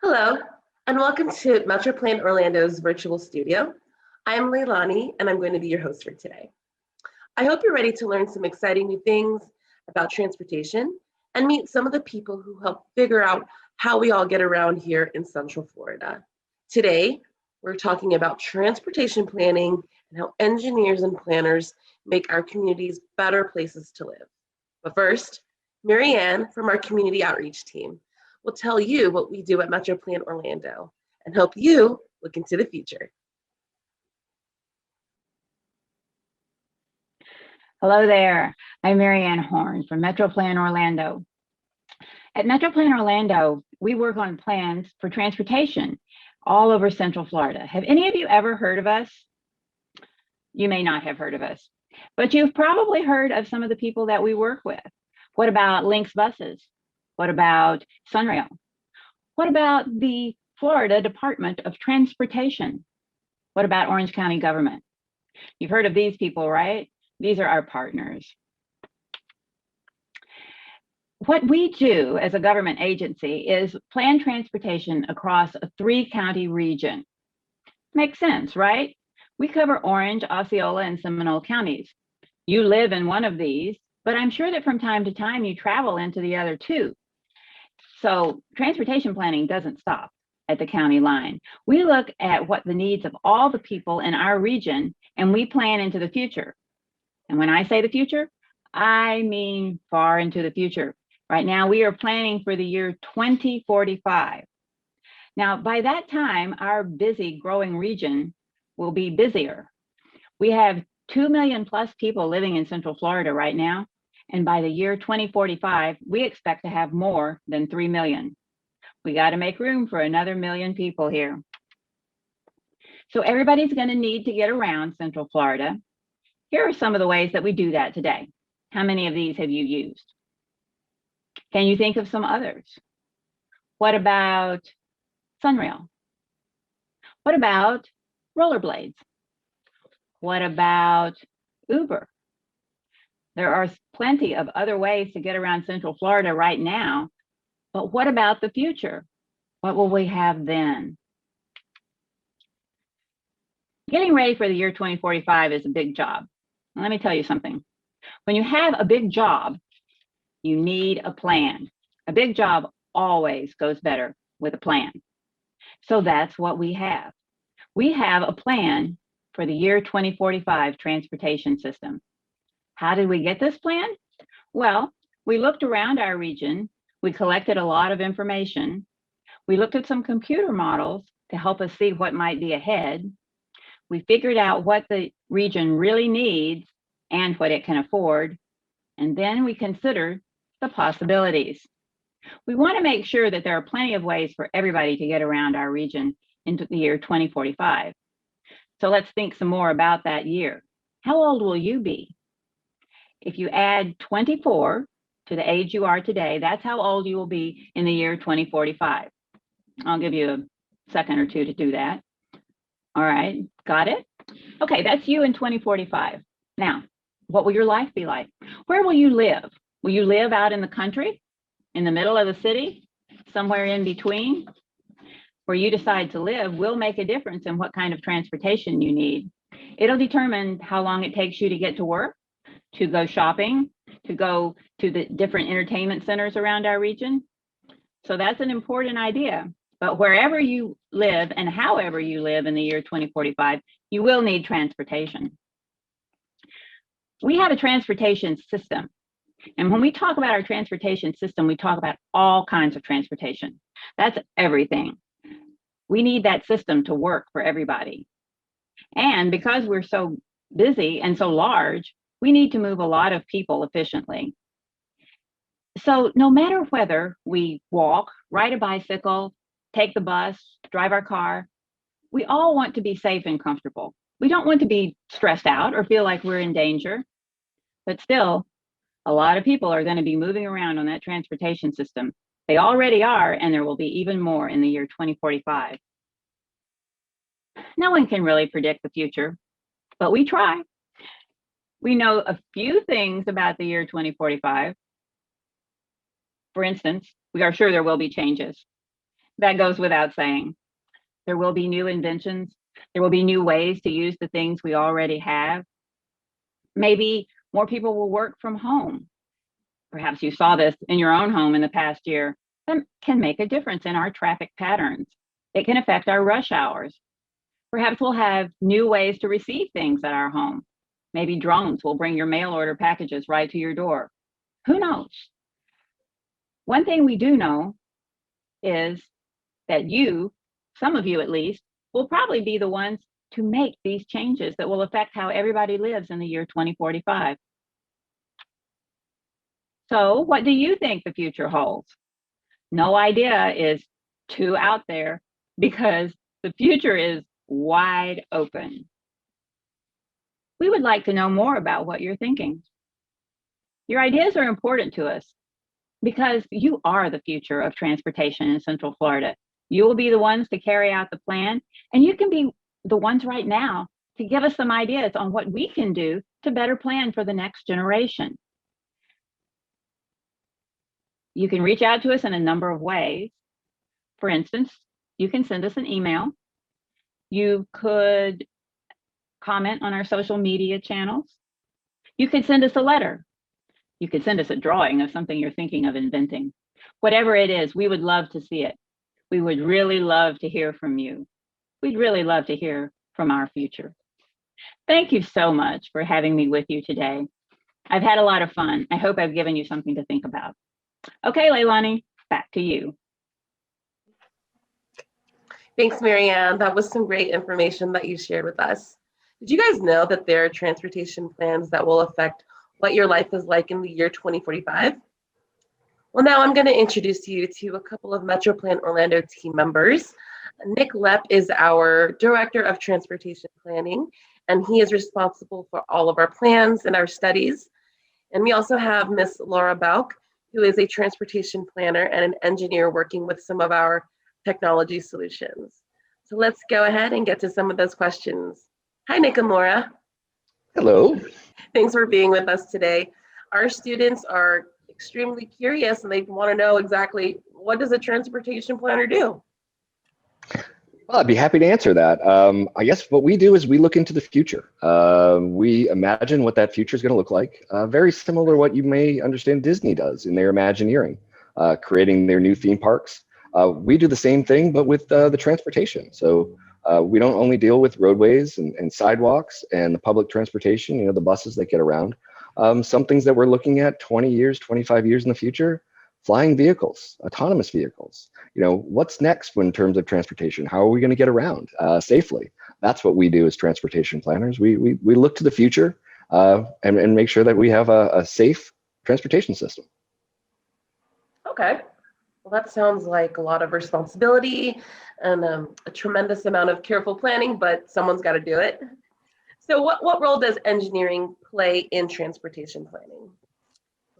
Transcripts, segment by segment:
Hello, and welcome to MetroPlan Orlando's virtual studio. I'm Leilani, and I'm going to be your host for today. I hope you're ready to learn some exciting new things about transportation and meet some of the people who help figure out how we all get around here in Central Florida. Today, we're talking about transportation planning and how engineers and planners make our communities better places to live. But first, Marianne from our community outreach team will tell you what we do at MetroPlan Orlando and help you look into the future. Hello there, I'm Marianne Horn from MetroPlan Orlando. At MetroPlan Orlando, we work on plans for transportation all over Central Florida. Have any of you ever heard of us? You may not have heard of us, but you've probably heard of some of the people that we work with. What about Lynx buses? What about Sunrail? What about the Florida Department of Transportation? What about Orange County government? You've heard of these people, right? These are our partners. What we do as a government agency is plan transportation across a 3-county region. Makes sense, right? We cover Orange, Osceola, and Seminole counties. You live in one of these, but I'm sure that from time to time you travel into the other two. So transportation planning doesn't stop at the county line. We look at what the needs of all the people in our region, and we plan into the future. And when I say the future, I mean far into the future. Right now, we are planning for the year 2045. Now, by that time, our busy growing region will be busier. We have 2 million plus people living in Central Florida right now. And by the year 2045, we expect to have more than 3 million. We got to make room for another million people here. So everybody's going to need to get around Central Florida. Here are some of the ways that we do that today. How many of these have you used? Can you think of some others? What about Sunrail? What about rollerblades? What about Uber? There are plenty of other ways to get around Central Florida right now, but what about the future? What will we have then? Getting ready for the year 2045 is a big job. Let me tell you something. When you have a big job, you need a plan. A big job always goes better with a plan. So that's what we have. We have a plan for the year 2045 transportation system. How did we get this plan? Well, we looked around our region. We collected a lot of information. We looked at some computer models to help us see what might be ahead. We figured out what the region really needs and what it can afford. And then we considered the possibilities. We want to make sure that there are plenty of ways for everybody to get around our region into the year 2045. So let's think some more about that year. How old will you be? If you add 24 to the age you are today, that's how old you will be in the year 2045. I'll give you a second or two to do that. All right, got it? Okay, that's you in 2045. Now, what will your life be like? Where will you live? Will you live out in the country, in the middle of the city, somewhere in between? Where you decide to live will make a difference in what kind of transportation you need. It'll determine how long it takes you to get to work, to go shopping, to go to the different entertainment centers around our region. So that's an important idea. But wherever you live and however you live in the year 2045, you will need transportation. We have a transportation system. And when we talk about our transportation system, we talk about all kinds of transportation. That's everything. We need that system to work for everybody. And because we're so busy and so large, we need to move a lot of people efficiently. So no matter whether we walk, ride a bicycle, take the bus, drive our car, we all want to be safe and comfortable. We don't want to be stressed out or feel like we're in danger. But still, a lot of people are going to be moving around on that transportation system. They already are, and there will be even more in the year 2045. No one can really predict the future, but we try. We know a few things about the year 2045. For instance, we are sure there will be changes. That goes without saying. There will be new inventions. There will be new ways to use the things we already have. Maybe more people will work from home. Perhaps you saw this in your own home in the past year. That can make a difference in our traffic patterns. It can affect our rush hours. Perhaps we'll have new ways to receive things at our home. Maybe drones will bring your mail order packages right to your door. Who knows? One thing we do know is that you, some of you at least, will probably be the ones to make these changes that will affect how everybody lives in the year 2045. So what do you think the future holds? No idea is too out there because the future is wide open. We would like to know more about what you're thinking. Your ideas are important to us because you are the future of transportation in Central Florida. You will be the ones to carry out the plan, and you can be the ones right now to give us some ideas on what we can do to better plan for the next generation. You can reach out to us in a number of ways. For instance, you can send us an email. You could comment on our social media channels. You could send us a letter. You could send us a drawing of something you're thinking of inventing. Whatever it is, we would love to see it. We would really love to hear from you. We'd really love to hear from our future. Thank you so much for having me with you today. I've had a lot of fun. I hope I've given you something to think about. Okay, Leilani, back to you. Thanks, Marianne. That was some great information that you shared with us. Did you guys know that there are transportation plans that will affect what your life is like in the year 2045? Well, now I'm going to introduce you to a couple of MetroPlan Orlando team members. Nick Lepp is our Director of Transportation Planning, and he is responsible for all of our plans and our studies. And we also have Miss Laura Bauk, who is a transportation planner and an engineer working with some of our technology solutions. So let's go ahead and get to some of those questions. Hi, Nick and Laura. Hello. Thanks for being with us today. Our students are extremely curious and they want to know exactly what does a transportation planner do? Well, I'd be happy to answer that. I guess what we do is we look into the future. We imagine what that future is going to look like, very similar to what you may understand Disney does in their Imagineering, creating their new theme parks. We do the same thing, but with the transportation. So we don't only deal with roadways and sidewalks and the public transportation, you know, the buses that get around. Some things that we're looking at 20 years, 25 years in the future, flying vehicles, autonomous vehicles. You know, what's next in terms of transportation? How are we going to get around safely? That's what we do as transportation planners. We look to the future and make sure that we have a safe transportation system. Okay. Well, that sounds like a lot of responsibility and a tremendous amount of careful planning, but someone's got to do it. So what role does engineering play in transportation planning?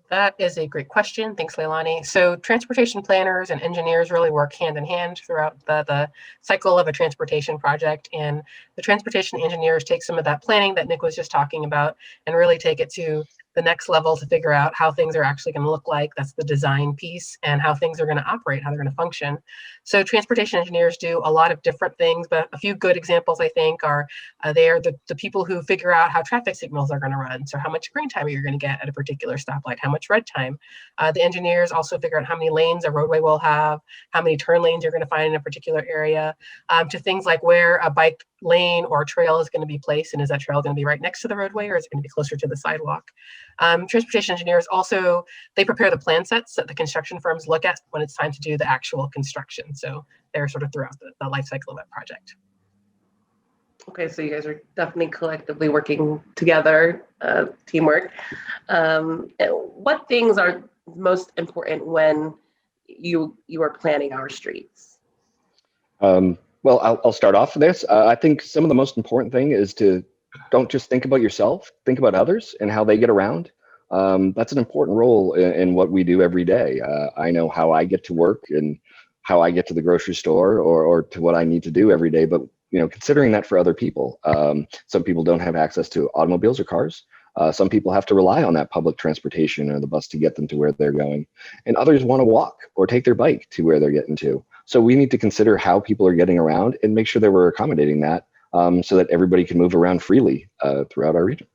That is a great question. Thanks, Leilani. So transportation planners and engineers really work hand in hand throughout the cycle of a transportation project. And the transportation engineers take some of that planning that Nick was just talking about and really take it to the next level to figure out how things are actually going to look like. That's the design piece, and how things are going to operate, how they're going to function. So transportation engineers do a lot of different things, but a few good examples, I think, are they are the people who figure out how traffic signals are going to run. So how much green time you're going to get at a particular stoplight, how much red time. The engineers also figure out how many lanes a roadway will have, how many turn lanes you're going to find in a particular area, to things like where a bike lane or trail is going to be placed, and is that trail going to be right next to the roadway, or is it going to be closer to the sidewalk? Transportation engineers also, they prepare the plan sets that the construction firms look at when it's time to do the actual construction. So they're sort of throughout the life cycle of that project. Okay, so you guys are definitely collectively working together, teamwork. What things are most important when you are planning our streets? Well, I'll start off with this. I think some of the most important thing is to don't just think about yourself, think about others and how they get around. That's an important role in what we do every day. I know how I get to work and how I get to the grocery store or to what I need to do every day, but you know, considering that for other people, some people don't have access to automobiles or cars. Some people have to rely on that public transportation or the bus to get them to where they're going. And others want to walk or take their bike to where they're getting to. So we need to consider how people are getting around and make sure that we're accommodating that so that everybody can move around freely throughout our region.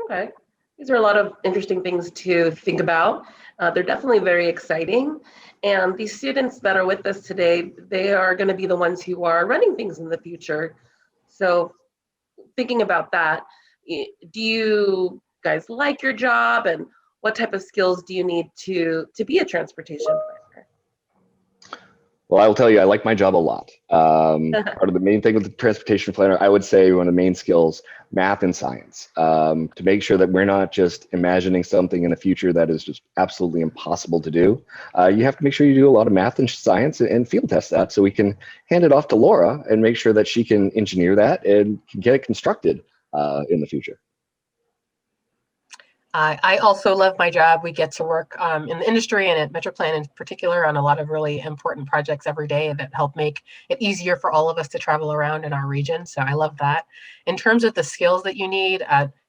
Okay. These are a lot of interesting things to think about. They're definitely very exciting. And these students that are with us today, they are going to be the ones who are running things in the future. So thinking about that, do you guys like your job, and what type of skills do you need to be a transportation planner? Well, I will tell you, I like my job a lot. Part of the main thing with the transportation planner, I would say one of the main skills, math and science, to make sure that we're not just imagining something in the future that is just absolutely impossible to do. You have to make sure you do a lot of math and science and field test that so we can hand it off to Laura and make sure that she can engineer that and can get it constructed in the future. I also love my job. We get to work in the industry and at MetroPlan in particular on a lot of really important projects every day that help make it easier for all of us to travel around in our region. So I love that. In terms of the skills that you need,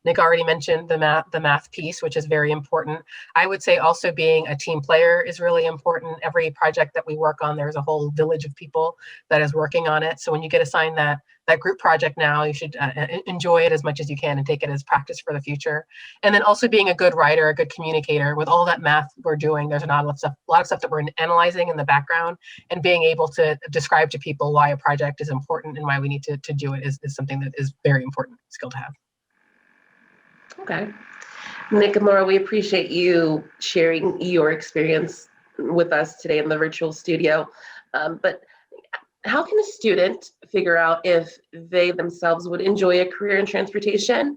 Nick already mentioned the math piece, which is very important. I would say also being a team player is really important. Every project that we work on, there's a whole village of people that is working on it. So when you get assigned that group project now, you should enjoy it as much as you can and take it as practice for the future. And then also being a good writer, a good communicator. With all that math we're doing, there's a lot of stuff that we're analyzing in the background, and being able to describe to people why a project is important and why we need to do it is something that is very important skill to have. Okay. Nick and Laura, we appreciate you sharing your experience with us today in the virtual studio. But how can a student figure out if they themselves would enjoy a career in transportation?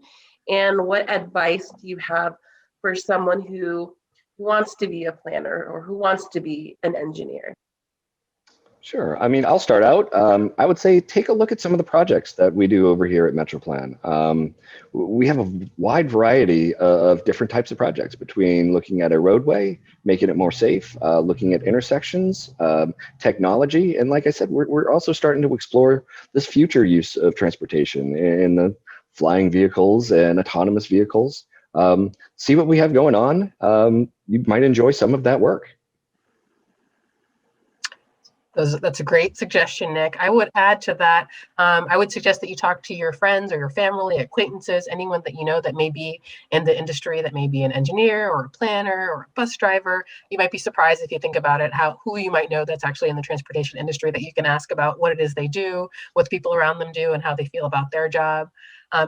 And what advice do you have for someone who wants to be a planner or who wants to be an engineer? Sure. I mean, I'll start out. I would say take a look at some of the projects that we do over here at MetroPlan. We have a wide variety of different types of projects, between looking at a roadway, making it more safe, looking at intersections, technology. And like I said, we're also starting to explore this future use of transportation in the flying vehicles and autonomous vehicles. See what we have going on. You might enjoy some of that work. That's a great suggestion, Nick. I would add to that, I would suggest that you talk to your friends or your family, acquaintances, anyone that you know that may be in the industry, that may be an engineer or a planner or a bus driver. You might be surprised if you think about it, who you might know that's actually in the transportation industry that you can ask about what it is they do, what the people around them do, and how they feel about their job.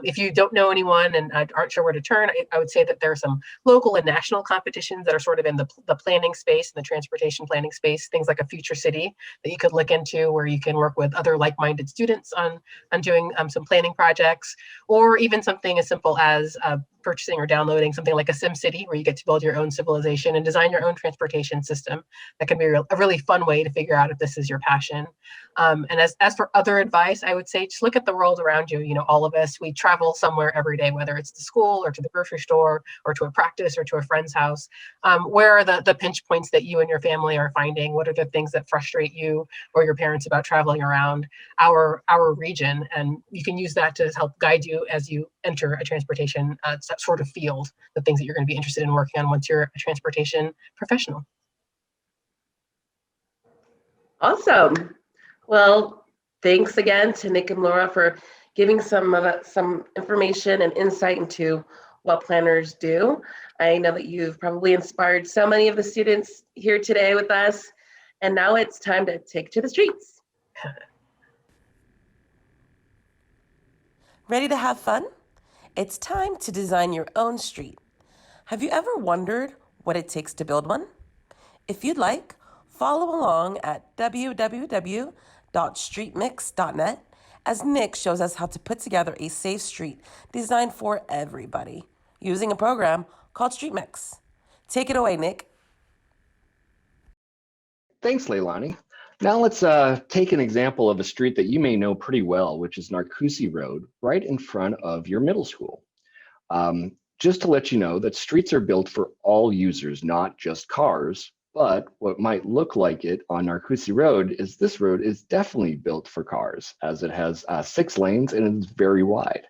If you don't know anyone and aren't sure where to turn, I would say that there are some local and national competitions that are sort of in the planning space, and the transportation planning space, things like a future city that you could look into, where you can work with other like-minded students on doing some planning projects, or even something as simple as purchasing or downloading something like a Sim City, where you get to build your own civilization and design your own transportation system. That can be a really fun way to figure out if this is your passion. And as for other advice, I would say just look at the world around you. You know, all of us, we travel somewhere every day, whether it's to school or to the grocery store or to a practice or to a friend's house. Where are the pinch points that you and your family are finding? What are the things that frustrate you or your parents about traveling around our region? And you can use that to help guide you as you enter a transportation sort of field, the things that you're going to be interested in working on once you're a transportation professional. Awesome. Well, thanks again to Nick and Laura for giving some information and insight into what planners do. I know that you've probably inspired so many of the students here today with us, and now it's time to take to the streets. Ready to have fun? It's time to design your own street. Have you ever wondered what it takes to build one? If you'd like, follow along at www.streetmix.net as Nick shows us how to put together a safe street designed for everybody using a program called StreetMix. Take it away, Nick. Thanks, Leilani. Now let's take an example of a street that you may know pretty well, which is Narcoossee Road, right in front of your middle school. Just to let you know that streets are built for all users, not just cars, but what might look like it on Narcoossee Road is this road is definitely built for cars, as it has 6 lanes and it's very wide.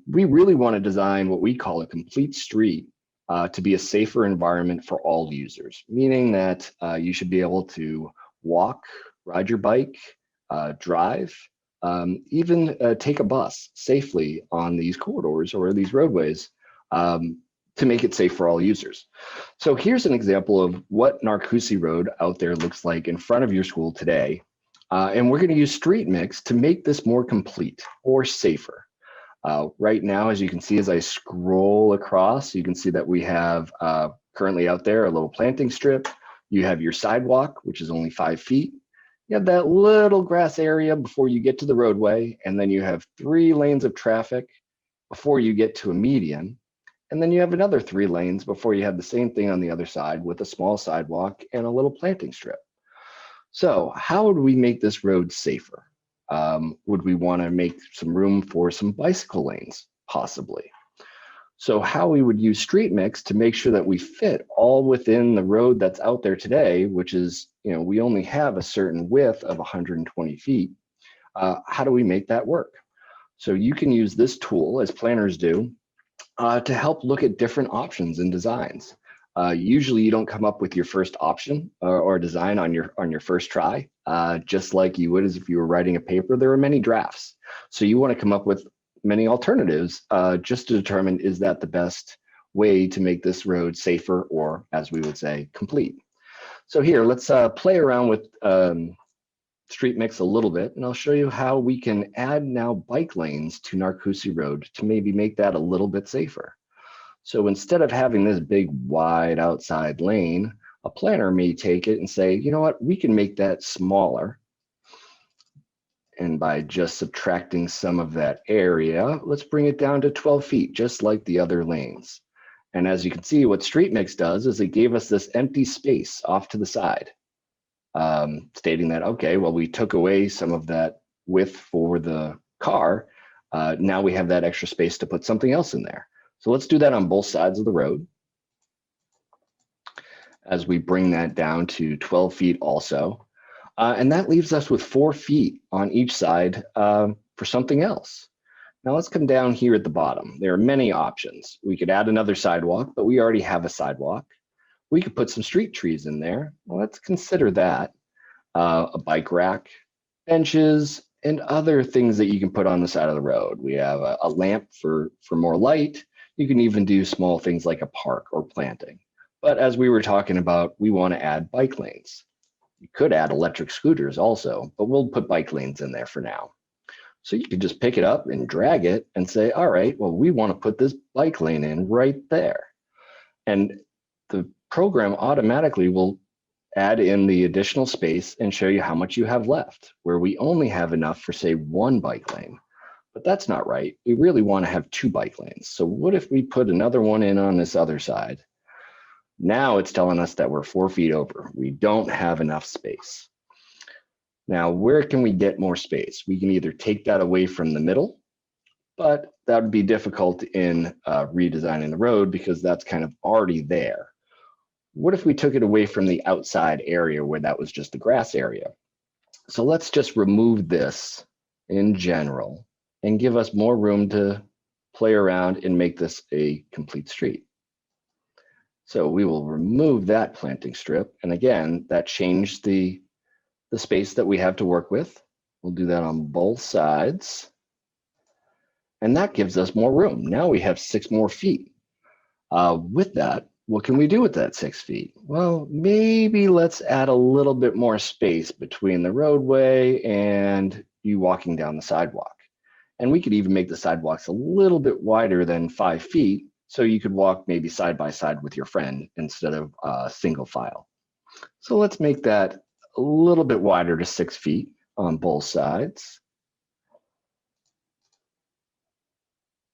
We really want to design what we call a complete street to be a safer environment for all users, meaning that you should be able to walk, ride your bike, drive, even take a bus safely on these corridors or these roadways to make it safe for all users. So here's an example of what Narcoossee Road out there looks like in front of your school today. And we're going to use StreetMix to make this more complete or safer. Right now, as you can see, as I scroll across, you can see that we have currently out there a little planting strip. You have your sidewalk, which is only 5 feet. You have that little grass area before you get to the roadway, and then you have 3 lanes of traffic before you get to a median. And then you have another 3 lanes before you have the same thing on the other side with a small sidewalk and a little planting strip. So how would we make this road safer? Would we want to make some room for some bicycle lanes? Possibly. So how we would use StreetMix to make sure that we fit all within the road that's out there today, which is, we only have a certain width of 120 feet. How do we make that work? So you can use this tool, as planners do, to help look at different options and designs. Usually you don't come up with your first option or design on your first try, just like you would as if you were writing a paper. There are many drafts. So you want to come up with many alternatives just to determine, is that the best way to make this road safer, or as we would say, complete. So here, let's play around with StreetMix a little bit, and I'll show you how we can add now bike lanes to Narcoossee Road to maybe make that a little bit safer. So instead of having this big wide outside lane, a planner may take it and say, you know what, we can make that smaller. And by just subtracting some of that area, let's bring it down to 12 feet, just like the other lanes. And as you can see, what StreetMix does is it gave us this empty space off to the side, stating that, okay, well, we took away some of that width for the car. Now we have that extra space to put something else in there. So let's do that on both sides of the road, as we bring that down to 12 feet also. And that leaves us with 4 feet on each side for something else. Now let's come down here at the bottom. There are many options. We could add another sidewalk, but we already have a sidewalk. We could put some street trees in there. Well, let's consider that. A bike rack, benches, and other things that you can put on the side of the road. We have a lamp for more light. You can even do small things like a park or planting. But as we were talking about, we want to add bike lanes. You could add electric scooters also, but we'll put bike lanes in there for now. So you could just pick it up and drag it and say, all right, well, we want to put this bike lane in right there. And the program automatically will add in the additional space and show you how much you have left, where we only have enough for, say, 1 bike lane. But that's not right. We really want to have 2 bike lanes. So what if we put another one in on this other side? Now it's telling us that we're 4 feet over. We don't have enough space. Now, where can we get more space? We can either take that away from the middle, but that would be difficult in redesigning the road because that's kind of already there. What if we took it away from the outside area where that was just the grass area? So let's just remove this in general and give us more room to play around and make this a complete street. So we will remove that planting strip. And again, that changed the space that we have to work with. We'll do that on both sides. And that gives us more room. Now we have 6 more feet. With that, what can we do with that 6 feet? Well, maybe let's add a little bit more space between the roadway and you walking down the sidewalk. And we could even make the sidewalks a little bit wider than 5 feet, so you could walk maybe side by side with your friend instead of single file. So let's make that a little bit wider to 6 feet on both sides.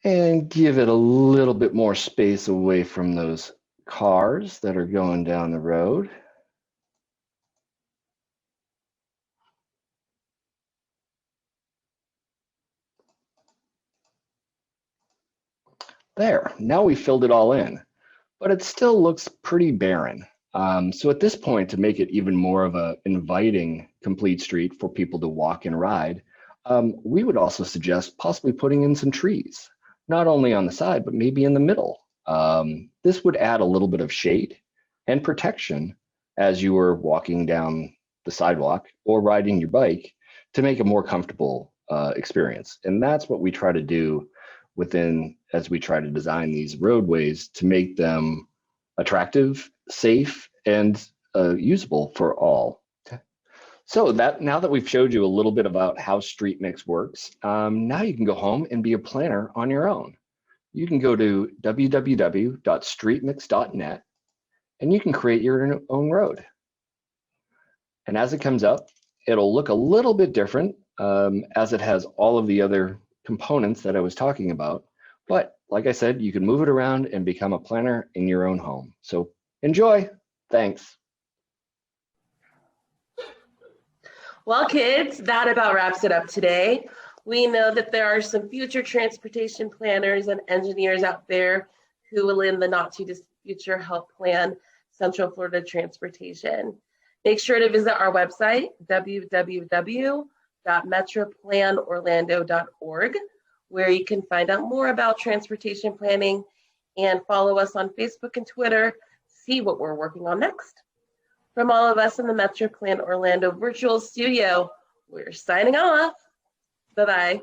And give it a little bit more space away from those cars that are going down the road. There, now we filled it all in, but it still looks pretty barren. So at this point, to make it even more of an inviting complete street for people to walk and ride, we would also suggest possibly putting in some trees, not only on the side, but maybe in the middle. This would add a little bit of shade and protection as you were walking down the sidewalk or riding your bike to make a more comfortable experience. And that's what we try to do as we try to design these roadways to make them attractive, safe, and usable for all. So now that we've showed you a little bit about how StreetMix works, now you can go home and be a planner on your own. You can go to www.streetmix.net and you can create your own road. And as it comes up, it'll look a little bit different as it has all of the other components that I was talking about. But like I said, you can move it around and become a planner in your own home. So enjoy. Thanks. Well, kids, that about wraps it up today. We know that there are some future transportation planners and engineers out there who will in the not too distant future help plan Central Florida transportation. Make sure to visit our website, www.metroplanorlando.org, where you can find out more about transportation planning and follow us on Facebook and Twitter, see what we're working on next. From all of us in the MetroPlan Orlando virtual studio, we're signing off. Bye-bye.